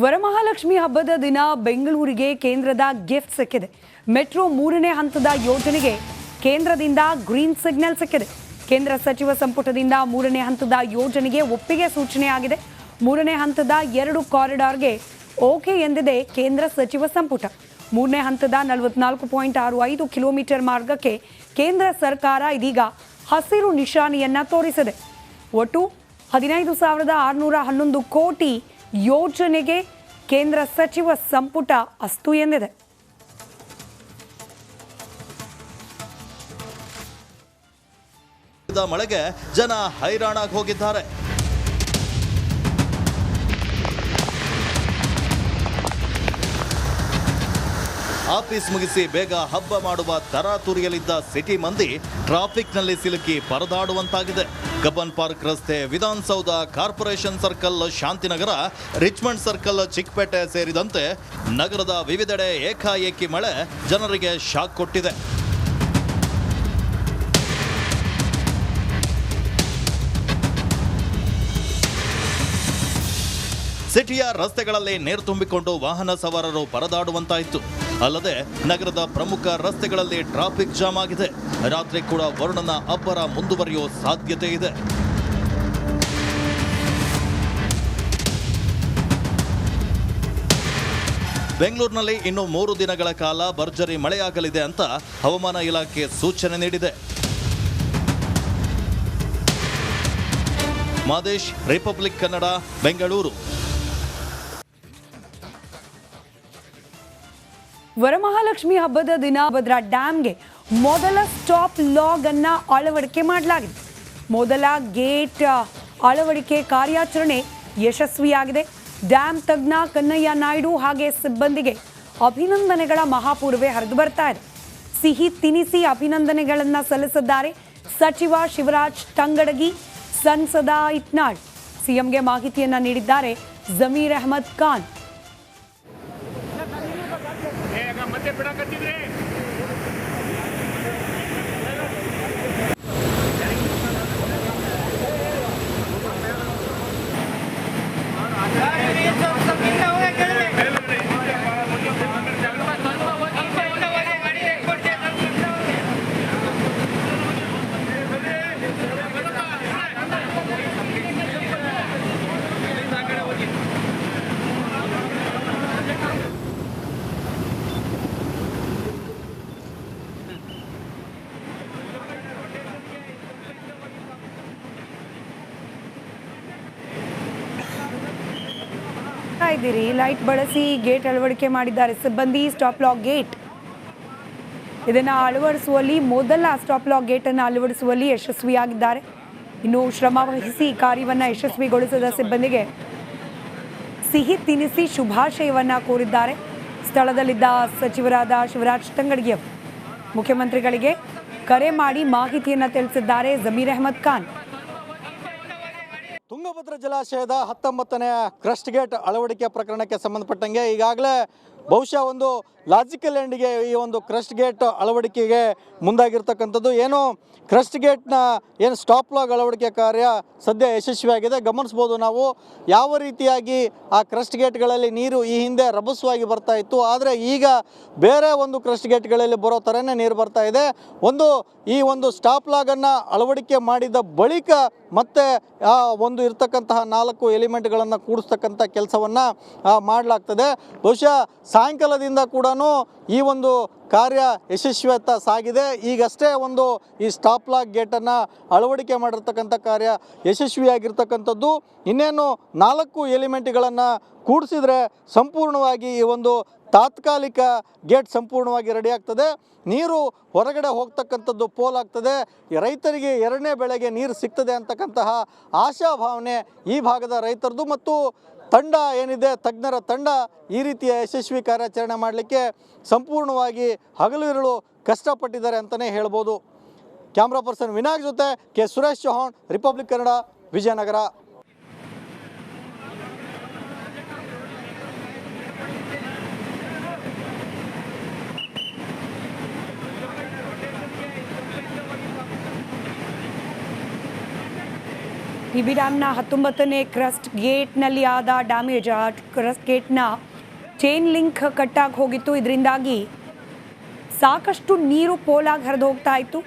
ವರಮಹಾಲಕ್ಷ್ಮಿ ಹಬ್ಬದ ದಿನ ಬೆಂಗಳೂರಿಗೆ ಕೇಂದ್ರದ ಗಿಫ್ಟ್ ಸಿಕ್ಕಿದೆ. ಮೆಟ್ರೋ 3ನೇ ಹಂತದ ಯೋಜನೆಗೆ ಕೇಂದ್ರದಿಂದ ಗ್ರೀನ್ ಸಿಗ್ನಲ್ ಸಿಕ್ಕಿದೆ. ಕೇಂದ್ರ ಸಚಿವ ಸಂಪುಟದಿಂದ 3ನೇ ಹಂತದ ಯೋಜನೆಗೆ ಒಪ್ಪಿಗೆ ಸೂಚನೆ ಆಗಿದೆ. 3ನೇ ಹಂತದ 2 ಕಾರಿಡಾರ್ಗೆ ಓಕೆ ಎಂದಿದೆ ಕೇಂದ್ರ ಸಚಿವ ಸಂಪುಟ. 3ನೇ ಹಂತದ 44.65 ಕಿಲೋಮೀಟರ್ ಮಾರ್ಗಕ್ಕೆ ಕೇಂದ್ರ ಸರ್ಕಾರ ಇದೀಗ ಹಸಿರು ನಿಶಾನೆಯನ್ನ ತೋರಿಸಿದೆ. ಒಟ್ಟು 15,611 ಕೋಟಿ ಯೋಜನೆಗೆ ಕೇಂದ್ರ ಸಚಿವ ಸಂಪುಟ ಅಸ್ತು ಎಂದಿದೆ. ಮಳೆಗೆ ಜನ ಹೈರಾಣಾಗಿ ಹೋಗಿದ್ದಾರೆ. ಆಫೀಸ್ ಮುಗಿಸಿ ಬೇಗ ಹಬ್ಬ ಮಾಡುವ ತರಾತುರಿಯಲ್ಲಿದ್ದ ಸಿಟಿ ಮಂದಿ ಟ್ರಾಫಿಕ್ನಲ್ಲಿ ಸಿಲುಕಿ ಪರದಾಡುವಂತಾಗಿದೆ. ಕಬ್ಬನ್ ಪಾರ್ಕ್ ರಸ್ತೆ, Vidhana Soudha, corporation circle, Shantinagar, Richmond circle, Chickpet ಸೇರಿದಂತೆ ನಗರದ ವಿವಿಧೆಡೆ ಏಕಾಏಕಿ ಮಳೆ ಜನರಿಗೆ ಶಾಕ್ ಕೊಟ್ಟಿದೆ. ಸಿಟಿಯ ರಸ್ತೆಗಳಲ್ಲಿ ನೀರು ತುಂಬಿಕೊಂಡು ವಾಹನ ಸವಾರರು ಪರದಾಡುವಂತಾಯಿತು. ಅಲ್ಲದೆ ನಗರದ ಪ್ರಮುಖ ರಸ್ತೆಗಳಲ್ಲಿ ಟ್ರಾಫಿಕ್ ಜಾಮ್ ಆಗಿದೆ. ರಾತ್ರಿ ಕೂಡ ವರುಣನ ಅಬ್ಬರ ಮುಂದುವರಿಯುವ ಸಾಧ್ಯತೆ ಇದೆ. ಬೆಂಗಳೂರಿನಲ್ಲಿ ಇನ್ನು 3 ದಿನಗಳ ಕಾಲ ಭರ್ಜರಿ ಮಳೆಯಾಗಲಿದೆ ಅಂತ ಹವಾಮಾನ ಇಲಾಖೆ ಸೂಚನೆ ನೀಡಿದೆ. ಮಾದೇಶ್, ರಿಪಬ್ಲಿಕ್ ಕನ್ನಡ, ಬೆಂಗಳೂರು. ವರಮಹಾಲಕ್ಷ್ಮಿ ಹಬ್ಬದ ದಿನ ಭದ್ರಾ ಡ್ಯಾಂಗೆ ಮೊದಲ ಸ್ಟಾಪ್ ಲಾಗ್ ಅನ್ನ ಅಳವಡಿಕೆ ಮಾಡಲಾಗಿದೆ. ಮೊದಲ ಗೇಟ್ ಅಳವಡಿಕೆ ಕಾರ್ಯಾಚರಣೆ ಯಶಸ್ವಿಯಾಗಿದೆ. ಡ್ಯಾಮ್ ತಜ್ಞ ಕನ್ನಯ್ಯ ನಾಯ್ಡು ಹಾಗೆ ಸಿಬ್ಬಂದಿಗೆ ಅಭಿನಂದನೆಗಳ ಮಹಾಪೂರ್ವೆ ಹರಿದು ಬರ್ತಾ ಇದೆ. ಸಿಹಿ ತಿನಿಸಿ ಅಭಿನಂದನೆಗಳನ್ನು ಸಲ್ಲಿಸಿದ್ದಾರೆ ಸಚಿವ ಶಿವರಾಜ್ ತಂಗಡಗಿ, ಸಂಸದ ಇಟ್ನಾಳ್. ಸಿಎಂಗೆ ಮಾಹಿತಿಯನ್ನ ನೀಡಿದ್ದಾರೆ ಜಮೀರ್ ಅಹಮದ್ ಖಾನ್. ಇದ್ದೀರಿ ಲೈಟ್ ಬಳಸಿ ಗೇಟ್ ಅಳವಡಿಕೆ ಮಾಡಿದ್ದಾರೆ ಸಿಬ್ಬಂದಿ. ಸ್ಟಾಪ್ ಲಾಕ್ ಗೇಟ್ ಇದನ್ನು ಅಳವಡಿಸುವಲ್ಲಿ ಮೊದಲ ಸ್ಟಾಪ್ ಲಾಕ್ ಗೇಟ್ ಅನ್ನು ಅಳವಡಿಸುವಲ್ಲಿ ಯಶಸ್ವಿಯಾಗಿದ್ದಾರೆ. ಇನ್ನು ಶ್ರಮ ವಹಿಸಿ ಕಾರ್ಯವನ್ನು ಯಶಸ್ವಿಗೊಳಿಸಿದ ಸಿಬ್ಬಂದಿಗೆ ಸಿಹಿ ತಿನಿಸಿ ಶುಭಾಶಯವನ್ನ ಕೋರಿದ್ದಾರೆ. ಸ್ಥಳದಲ್ಲಿದ್ದ ಸಚಿವರಾದ ಶಿವರಾಜ್ ತಂಗಡಗಿ ಮುಖ್ಯಮಂತ್ರಿಗಳಿಗೆ ಕರೆ ಮಾಡಿ ಮಾಹಿತಿಯನ್ನು ತಿಳಿಸಿದ್ದಾರೆ ಜಮೀರ್ ಅಹಮದ್ ಖಾನ್. ತುಂಗಭದ್ರಾ ಜಲಾಶಯದ 19ನೇ ಕ್ರಸ್ಟ್ ಗೇಟ್ ಅಳವಡಿಕೆ ಪ್ರಕರಣಕ್ಕೆ ಸಂಬಂಧಪಟ್ಟಂಗೆ ಈಗಾಗಲೇ ಬಹುಶಃ ಒಂದು ಲಾಜಿಕಲ್ ಎಂಡ್ಗೆ ಈ ಒಂದು ಕ್ರಸ್ಟ್ ಗೇಟ್ ಅಳವಡಿಕೆಗೆ ಮುಂದಾಗಿರ್ತಕ್ಕಂಥದ್ದು. ಏನು ಕ್ರಸ್ಟ್ ಗೇಟ್ನ ಏನು ಸ್ಟಾಪ್ ಲಾಗ್ ಅಳವಡಿಕೆ ಕಾರ್ಯ ಸದ್ಯ ಯಶಸ್ವಿಯಾಗಿದೆ. ಗಮನಿಸ್ಬೋದು ನಾವು ಯಾವ ರೀತಿಯಾಗಿ ಆ ಕ್ರಸ್ಟ್ ಗೇಟ್ಗಳಲ್ಲಿ ನೀರು ಈ ಹಿಂದೆ ರಭಸವಾಗಿ ಬರ್ತಾ ಇತ್ತು. ಆದರೆ ಈಗ ಬೇರೆ ಒಂದು ಕ್ರಸ್ಟ್ ಗೇಟ್ಗಳಲ್ಲಿ ಬರೋ ಥರನೇ ನೀರು ಬರ್ತಾ ಇದೆ. ಈ ಒಂದು ಸ್ಟಾಪ್ ಲಾಗನ್ನು ಅಳವಡಿಕೆ ಮಾಡಿದ ಬಳಿಕ ಮತ್ತೆ ಆ ಒಂದು ಇರ್ತಕ್ಕಂತಹ 4 ಎಲಿಮೆಂಟ್ಗಳನ್ನು ಕೂಡಿಸ್ತಕ್ಕಂಥ ಕೆಲಸವನ್ನು ಮಾಡಲಾಗ್ತದೆ. ಬಹುಶಃ ಸಾಯಂಕಾಲದಿಂದ ಕೂಡ ಈ ಒಂದು ಕಾರ್ಯ ಯಶಸ್ವಿಯತ್ತ ಸಾಗಿದೆ. ಈಗಷ್ಟೇ ಈ ಸ್ಟಾಪ್ ಲಾಕ್ ಗೇಟನ್ನು ಅಳವಡಿಕೆ ಮಾಡಿರ್ತಕ್ಕಂಥ ಕಾರ್ಯ ಯಶಸ್ವಿಯಾಗಿರ್ತಕ್ಕಂಥದ್ದು. ಇನ್ನೇನು 4 ಎಲಿಮೆಂಟ್ಗಳನ್ನು ಕೂಡಿಸಿದ್ರೆ ಸಂಪೂರ್ಣವಾಗಿ ಈ ಒಂದು ತಾತ್ಕಾಲಿಕ ಗೇಟ್ ಸಂಪೂರ್ಣವಾಗಿ ರೆಡಿ ಆಗ್ತದೆ. ನೀರು ಹೊರಗಡೆ ಹೋಗ್ತಕ್ಕಂಥದ್ದು ಪೋಲಾಗ್ತದೆ. ರೈತರಿಗೆ 2ನೇ ಬೆಳೆಗೆ ನೀರು ಸಿಗ್ತದೆ ಅಂತಕ್ಕಂತಹ ಆಶಾಭಾವನೆ ಈ ಭಾಗದ ರೈತರದು. ಮತ್ತು ತಂಡ ಏನಿದೆ, ತಜ್ಞರ ತಂಡ ಈ ರೀತಿಯ ಯಶಸ್ವಿ ಕಾರ್ಯಾಚರಣೆ ಮಾಡಲಿಕ್ಕೆ ಸಂಪೂರ್ಣವಾಗಿ ಹಗಲಿರುಳು ಕಷ್ಟಪಟ್ಟಿದ್ದಾರೆ ಅಂತಲೇ ಹೇಳ್ಬೋದು. ಕ್ಯಾಮ್ರಾ ಪರ್ಸನ್ ವಿನಾಯಕ್ ಜೊತೆ ಕೆ ಸುರೇಶ್ ಚೌಹಾಣ್, ರಿಪಬ್ಲಿಕ್ ಕನ್ನಡ, ವಿಜಯನಗರ. ಇಬಿ ಡ್ಯಾಮ್ನ 19ನೇ ಕ್ರಸ್ಟ್ ಗೇಟ್ನಲ್ಲಿ ಆದ ಡ್ಯಾಮೇಜ್. ಆ ಕ್ರಸ್ಟ್ ಗೇಟ್ನ ಚೈನ್ ಲಿಂಕ್ ಕಟ್ಟಾಗಿ ಹೋಗಿತ್ತು. ಇದರಿಂದಾಗಿ ಸಾಕಷ್ಟು ನೀರು ಪೋಲಾಗಿ ಹರಿದು ಹೋಗ್ತಾ ಇತ್ತು.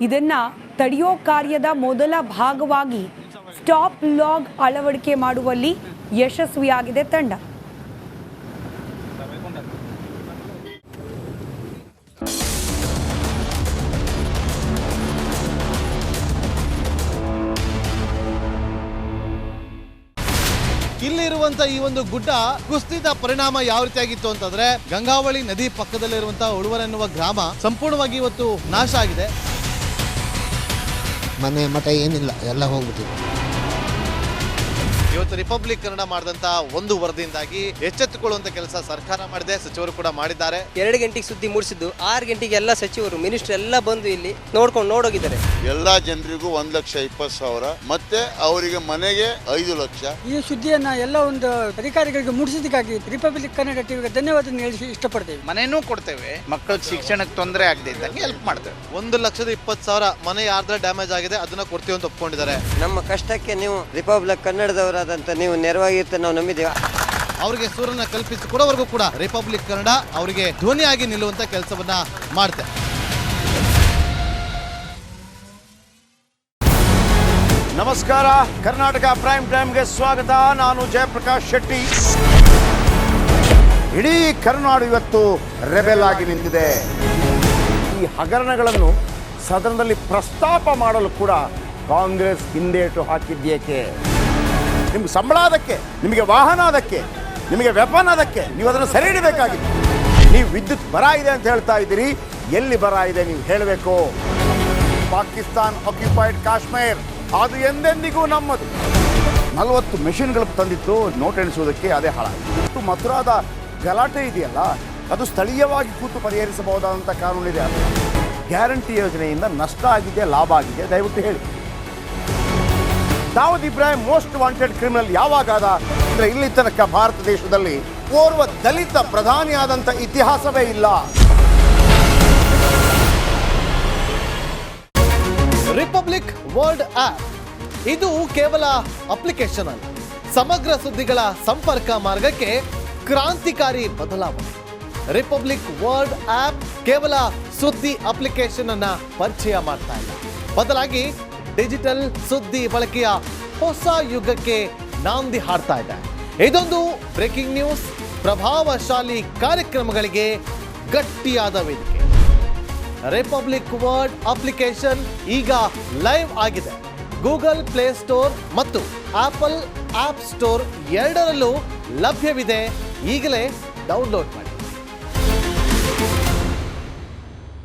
ಇದನ್ನು ತಡೆಯೋ ಕಾರ್ಯದ ಮೊದಲ ಭಾಗವಾಗಿ ಸ್ಟಾಪ್ ಲಾಗ್ ಅಳವಡಿಕೆ ಮಾಡುವಲ್ಲಿ ಯಶಸ್ವಿಯಾಗಿದೆ ತಂಡ. ಇಲ್ಲಿರುವಂತ ಈ ಒಂದು ಗುಡ್ಡ ಕುಸಿದ ಪರಿಣಾಮ ಯಾವ ರೀತಿಯಾಗಿತ್ತು ಅಂತಂದ್ರೆ ಗಂಗಾವಳಿ ನದಿ ಪಕ್ಕದಲ್ಲಿರುವಂತಹ ಉಳುವರ್ ಎನ್ನುವ ಗ್ರಾಮ ಸಂಪೂರ್ಣವಾಗಿ ಇವತ್ತು ನಾಶ ಆಗಿದೆ. ಮನೆ ಮಠ ಏನಿಲ್ಲ, ಎಲ್ಲ ಹೋಗ್ಬಿಟ್ಟಿದೆ. ಇವತ್ತು ರಿಪಬ್ಲಿಕ್ ಕನ್ನಡ ಮಾಡಿದಂತ ಒಂದು ವರದಿಯಿಂದಾಗಿ ಎಚ್ಚೆತ್ತುಕೊಳ್ಳುವಂತ ಕೆಲಸ ಸರ್ಕಾರ ಮಾಡಿದೆ, ಸಚಿವರು ಕೂಡ ಮಾಡಿದ್ದಾರೆ. 2 ಗಂಟೆಗೆ ಸುದ್ದಿ ಮೂಡಿಸಿದ್ದು 6 ಗಂಟೆಗೆ ಎಲ್ಲ ಸಚಿವರು ಮಿನಿಸ್ಟರ್ ಎಲ್ಲ ಬಂದು ಇಲ್ಲಿ ನೋಡೋಗಿದ್ದಾರೆ. ಎಲ್ಲಾ ಜನರಿಗೂ 1,20,000 ಮತ್ತೆ ಅವರಿಗೆ ಮನೆಗೆ 5 ಲಕ್ಷ. ಈ ಸುದ್ದಿಯನ್ನ ಎಲ್ಲ ಒಂದು ಅಧಿಕಾರಿಗಳಿಗೆ ಮೂಡಿಸಿದ್ದಕ್ಕಾಗಿ ರಿಪಬ್ಲಿಕ್ ಕನ್ನಡ ಟಿವಿಗೆ ಧನ್ಯವಾದ ಹೇಳಿ ಇಷ್ಟಪಡ್ತೇವೆ. ಮನೆನೂ ಕೊಡ್ತೇವೆ, ಮಕ್ಕಳ ಶಿಕ್ಷಣಕ್ಕೆ ತೊಂದರೆ ಆಗದೆ ಇದ್ದಂಗೆ ಹೆಲ್ಪ್ ಮಾಡ್ತೇವೆ. 1,20,000 ಮನೆ ಯಾರ್ದ್ರ ಡ್ಯಾಮೇಜ್ ಆಗಿದೆ ಅದನ್ನ ಕೊಡ್ತೀವಿ ಅಂತ ಒಪ್ಕೊಂಡಿದ್ದಾರೆ. ನಮ್ಮ ಕಷ್ಟಕ್ಕೆ ನೀವು ರಿಪಬ್ಲಿಕ್ ಕನ್ನಡದವರಾದಂತ ನೀವು ನೆರವಾಗಿರುತ್ತೆ ನಾವು ನಂಬಿದ್ದೇವೆ. ಅವರಿಗೆ ಸೂರನ್ನ ಕಲ್ಪಿಸಿಕೊಡೋವರೆಗೂ ಕೂಡ ರಿಪಬ್ಲಿಕ್ ಕನ್ನಡ ಅವರಿಗೆ ಧ್ವನಿಯಾಗಿ ನಿಲ್ಲುವಂತ ಕೆಲಸವನ್ನ ಮಾಡುತ್ತೆ. ನಮಸ್ಕಾರ, ಕರ್ನಾಟಕ ಪ್ರೈಮ್ ಟೈಮ್ಗೆ ಸ್ವಾಗತ. ನಾನು ಜಯಪ್ರಕಾಶ್ ಶೆಟ್ಟಿ. ಇಡೀ ಕರ್ನಾಡು ಇವತ್ತು ರೆಬೆಲ್ ಆಗಿ ನಿಂತಿದೆ. ಈ ಹಗರಣಗಳನ್ನು ಸದನದಲ್ಲಿ ಪ್ರಸ್ತಾಪ ಮಾಡಲು ಕೂಡ ಕಾಂಗ್ರೆಸ್ ಹಿಂದೇಟು ಹಾಕಿದ್ದೇಕೆ? ನಿಮ್ಗೆ ಸಂಬಳ ಅದಕ್ಕೆ, ನಿಮಗೆ ವಾಹನ ಅದಕ್ಕೆ, ನಿಮಗೆ ವೆಪನ್ ಅದಕ್ಕೆ, ನೀವು ಅದನ್ನು ಸೆರೆ ಹಿಡಬೇಕಾಗಿತ್ತು. ನೀವು ವಿದ್ಯುತ್ ಬರ ಇದೆ ಅಂತ ಹೇಳ್ತಾ ಇದ್ದೀರಿ, ಎಲ್ಲಿ ಬರ ಇದೆ ನೀವು ಹೇಳಬೇಕು. ಪಾಕಿಸ್ತಾನ್ ಆಕ್ಯುಪೈಡ್ ಕಾಶ್ಮೀರ್ ಅದು ಎಂದೆಂದಿಗೂ ನಮ್ಮದು. 40 ಮೆಷಿನ್ಗಳು ತಂದಿತ್ತು ನೋಟ್ ಎಣಿಸುವುದಕ್ಕೆ, ಅದೇ ಹಾಳಾಯಿತು. ಮಥುರಾದ ಗಲಾಟೆ ಇದೆಯಲ್ಲ, ಅದು ಸ್ಥಳೀಯವಾಗಿ ಕೂತು ಪರಿಹರಿಸಬಹುದಾದಂಥ ಕಾನೂನಿದೆ. ಗ್ಯಾರಂಟಿ ಯೋಜನೆಯಿಂದ ನಷ್ಟ ಆಗಿದೆ, ಲಾಭ ಆಗಿದೆ, ದಯವಿಟ್ಟು ಹೇಳಿ. Dawood Ibrahim most wanted criminal ಯಾವಾಗಾದ ಅಂದರೆ ಇಲ್ಲಿ ತನಕ ಭಾರತ ದೇಶದಲ್ಲಿ ಓರ್ವ ದಲಿತ ಪ್ರಧಾನಿಯಾದಂಥ ಇತಿಹಾಸವೇ ಇಲ್ಲ. ರಿಪಬ್ಲಿಕ್ ವರ್ಲ್ಡ್ ಆಪ್ ಇದು ಕೇವಲ ಅಪ್ಲಿಕೇಶನ್ ಅಲ್ಲ, ಸಮಗ್ರ ಸುದ್ದಿಗಳ ಸಂಪರ್ಕ ಮಾರ್ಗಕ್ಕೆ ಕ್ರಾಂತಿಕಾರಿ ಬದಲಾವಣೆ. ರಿಪಬ್ಲಿಕ್ ವರ್ಲ್ಡ್ ಆಪ್ ಕೇವಲ ಸುದ್ದಿ ಅಪ್ಲಿಕೇಶನ್ ಅನ್ನ ಪರಿಚಯ ಮಾಡ್ತಾ ಇಲ್ಲ, ಬದಲಾಗಿ ಡಿಜಿಟಲ್ ಸುದ್ದಿ ಬಳಕೆಯ ಹೊಸ ಯುಗಕ್ಕೆ ನಾಂದಿ ಹಾಡ್ತಾ ಇದೆ. ಇದೊಂದು ಬ್ರೇಕಿಂಗ್ ನ್ಯೂಸ್, ಪ್ರಭಾವಶಾಲಿ ಕಾರ್ಯಕ್ರಮಗಳಿಗೆ ಗಟ್ಟಿಯಾದ ವೇದಿಕೆ. ರಿಪಬ್ಲಿಕ್ ವರ್ಲ್ಡ್ ಅಪ್ಲಿಕೇಶನ್ ಈಗ ಲೈವ್ ಆಗಿದೆ. ಗೂಗಲ್ ಪ್ಲೇ ಸ್ಟೋರ್ ಮತ್ತು ಆಪಲ್ ಆಪ್ ಸ್ಟೋರ್ ಎರಡರಲ್ಲೂ ಲಭ್ಯವಿದೆ. ಈಗಲೇ ಡೌನ್ಲೋಡ್ ಮಾಡಿ.